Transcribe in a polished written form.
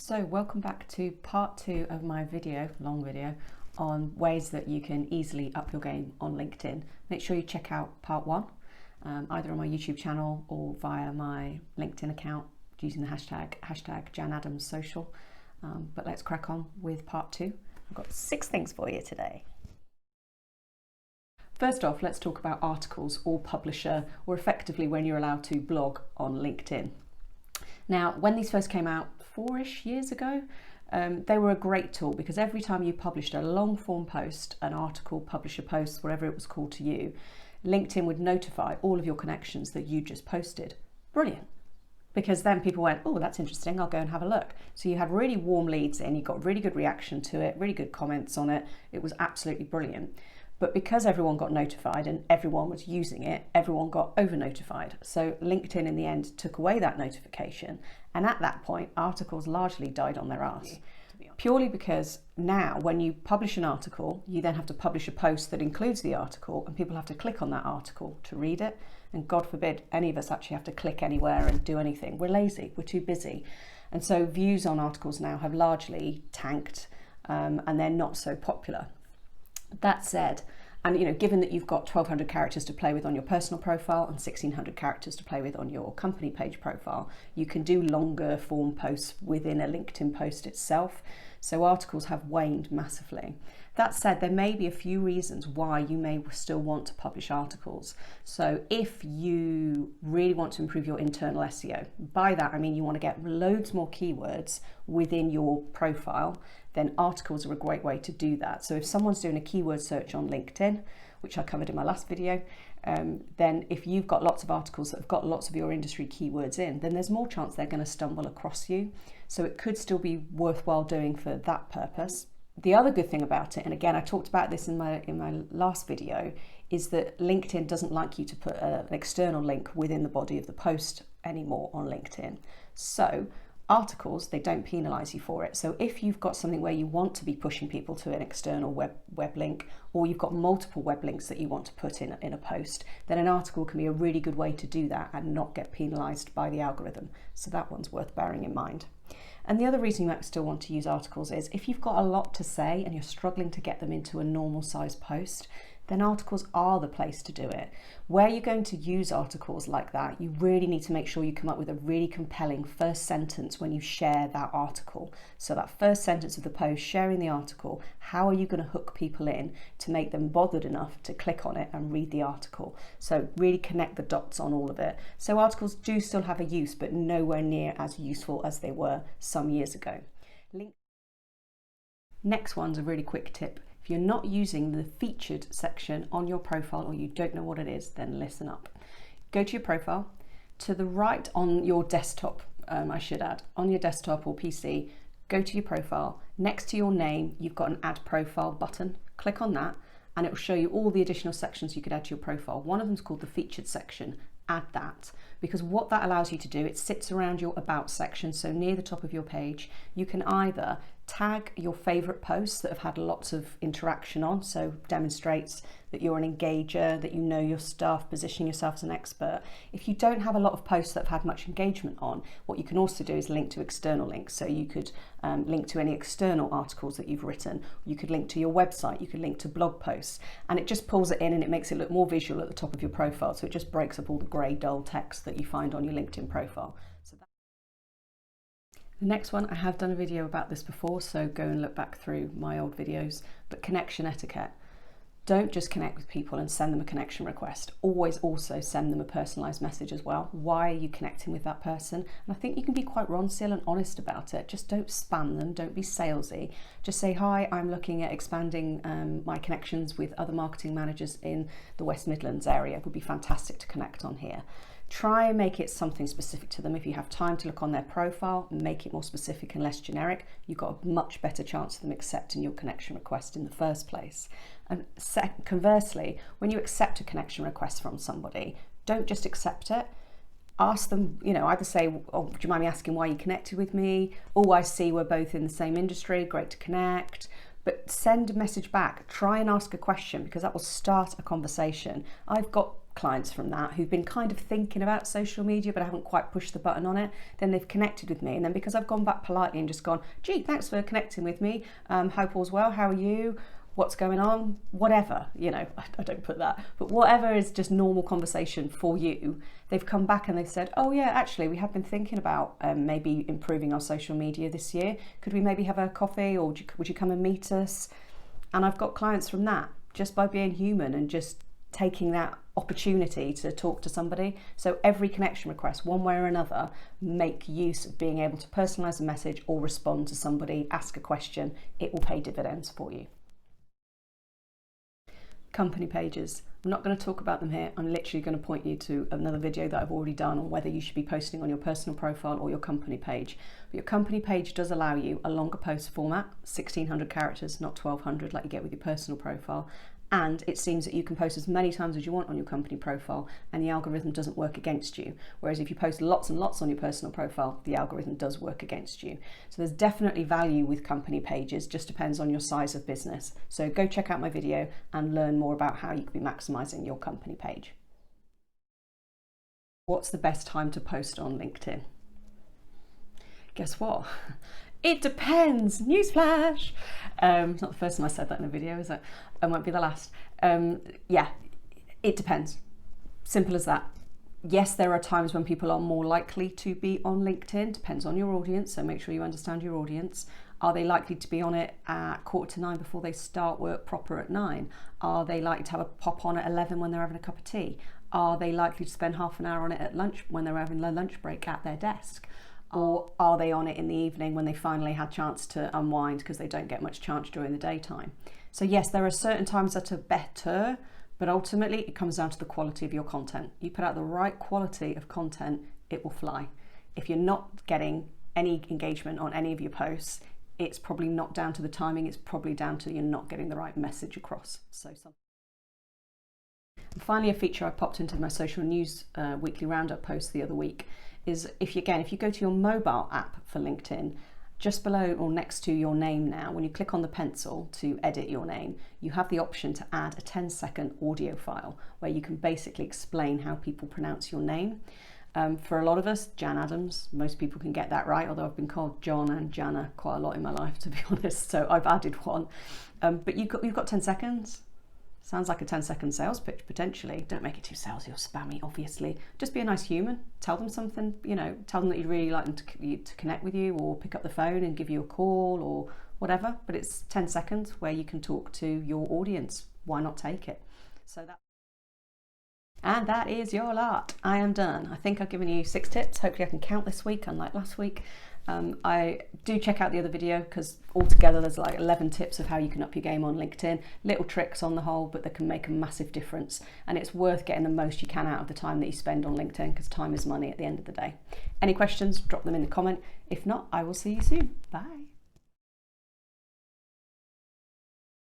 So welcome back to part 2 of my long video, on ways that you can easily up your game on LinkedIn. Make sure you check out part 1, either on my YouTube channel or via my LinkedIn account using the hashtag JanAdamsSocial. But let's crack on with part 2. I've got 6 things for you today. First off, let's talk about articles or publisher, or effectively when you're allowed to blog on LinkedIn. Now, when these first came out 4-ish years ago, they were a great tool because every time you published a long form post, an article, publisher post, whatever it was called to you, LinkedIn would notify all of your connections that you just posted. Brilliant. Because then people went, oh, that's interesting, I'll go and have a look. So you had really warm leads in, you got really good reaction to it, really good comments on it. It was absolutely brilliant. But because everyone got notified and everyone was using it, everyone got over notified. So LinkedIn in the end took away that notification. And at that point, articles largely died on their arse. Purely because now when you publish an article, you then have to publish a post that includes the article and people have to click on that article to read it. And God forbid any of us actually have to click anywhere and do anything. We're lazy, we're too busy. And so views on articles now have largely tanked and they're not so popular. That said, and given that you've got 1,200 characters to play with on your personal profile and 1,600 characters to play with on your company page profile, you can do longer form posts within a LinkedIn post itself. So articles have waned massively. That said, there may be a few reasons why you may still want to publish articles. So if you really want to improve your internal SEO, by that I mean you want to get loads more keywords within your profile, then articles are a great way to do that. So if someone's doing a keyword search on LinkedIn, which I covered in my last video, then if you've got lots of articles that have got lots of your industry keywords in, then there's more chance they're going to stumble across you. So it could still be worthwhile doing for that purpose. The other good thing about it, and again I talked about this in my last video, is that LinkedIn doesn't like you to put an external link within the body of the post anymore on LinkedIn. So articles, they don't penalise you for it. So if you've got something where you want to be pushing people to an external web link, or you've got multiple web links that you want to put in a post, then an article can be a really good way to do that and not get penalised by the algorithm. So that one's worth bearing in mind. And the other reason you might still want to use articles is if you've got a lot to say and you're struggling to get them into a normal size post, then articles are the place to do it. Where you're going to use articles like that, you really need to make sure you come up with a really compelling first sentence when you share that article. So that first sentence of the post, sharing the article, how are you going to hook people in to make them bothered enough to click on it and read the article? So really connect the dots on all of it. So articles do still have a use, but nowhere near as useful as they were some years ago. Next one's a really quick tip. If you're not using the featured section on your profile or you don't know what it is, then listen up. Go to your profile, to the right on your desktop, I should add, on your desktop or PC, go to your profile. Next to your name, you've got an add profile button. Click on that and it will show you all the additional sections you could add to your profile. One of them is called the featured section. Add that, because what that allows you to do, it sits around your about section, so near the top of your page. You can either tag your favorite posts that have had lots of interaction on, so demonstrates that you're an engager, that you know your stuff, positioning yourself as an expert. If you don't have a lot of posts that have had much engagement on, what you can also do is link to external links. So you could link to any external articles that you've written. You could link to your website, you could link to blog posts, and it just pulls it in and it makes it look more visual at the top of your profile. So it just breaks up all the grey dull text that you find on your LinkedIn profile. The next one, I have done a video about this before, so go and look back through my old videos, but connection etiquette. Don't just connect with people and send them a connection request. Always also send them a personalised message as well. Why are you connecting with that person? And I think you can be quite still and honest about it. Just don't spam them, don't be salesy. Just say, hi, I'm looking at expanding my connections with other marketing managers in the West Midlands area. It would be fantastic to connect on here. Try and make it something specific to them. If you have time to look on their profile, make it more specific and less generic. You've got a much better chance of them accepting your connection request in the first place. And conversely, when you accept a connection request from somebody, don't just accept it. Ask them, either say, oh, do you mind me asking why you connected with me? Oh, I see we're both in the same industry, great to connect. But send a message back, try and ask a question, because that will start a conversation. I've got clients from that who've been kind of thinking about social media but haven't quite pushed the button on it. Then they've connected with me, and then because I've gone back politely and just gone, gee, thanks for connecting with me, hope all's well, how are you, what's going on, whatever, you know, I don't put that, but whatever is just normal conversation for you, they've come back and they've said, oh yeah, actually we have been thinking about maybe improving our social media this year, could we maybe have a coffee, or would you come and meet us? And I've got clients from that, just by being human and just taking that opportunity to talk to somebody. So every connection request, one way or another, make use of being able to personalize a message or respond to somebody, ask a question. It will pay dividends for you. Company pages. I'm not going to talk about them here. I'm literally going to point you to another video that I've already done on whether you should be posting on your personal profile or your company page. But your company page does allow you a longer post format, 1600 characters, not 1200 like you get with your personal profile. And it seems that you can post as many times as you want on your company profile and the algorithm doesn't work against you. Whereas if you post lots and lots on your personal profile, the algorithm does work against you. So there's definitely value with company pages, just depends on your size of business. So go check out my video and learn more about how you can be maximizing your company page. What's the best time to post on LinkedIn? Guess what? It depends. Newsflash. It's not the first time I said that in a video, is it? It won't be the last. Yeah, it depends. Simple as that. Yes, there are times when people are more likely to be on LinkedIn. Depends on your audience, so make sure you understand your audience. Are they likely to be on it at 8:45 before they start work proper at 9? Are they likely to have a pop on at 11 when they're having a cup of tea? Are they likely to spend half an hour on it at lunch when they're having their lunch break at their desk? Or are they on it in the evening when they finally had a chance to unwind because they don't get much chance during the daytime? So yes, there are certain times that are better, but ultimately it comes down to the quality of your content. You put out the right quality of content, it will fly. If you're not getting any engagement on any of your posts, it's probably not down to the timing, it's probably down to you're not getting the right message across. And finally, a feature I popped into my social news weekly roundup post the other week is if you go to your mobile app for LinkedIn, just below or next to your name now, when you click on the pencil to edit your name, you have the option to add a 10-second audio file where you can basically explain how people pronounce your name. For a lot of us, Jan Adams, most people can get that right, although I've been called John and Jana quite a lot in my life, to be honest, so I've added one. But you've got 10 seconds. Sounds like a 10-second sales pitch, potentially. Don't make it too salesy or spammy, obviously. Just be a nice human. Tell them something, you know, tell them that you'd really like them to connect with you or pick up the phone and give you a call or whatever. But it's 10 seconds where you can talk to your audience. Why not take it? And that is your lot. I am done. I think I've given you 6 tips. Hopefully I can count this week, unlike last week. I do check out the other video because altogether there's like 11 tips of how you can up your game on LinkedIn. Little tricks on the whole, but they can make a massive difference. And it's worth getting the most you can out of the time that you spend on LinkedIn because time is money at the end of the day. Any questions, drop them in the comment. If not, I will see you soon. Bye.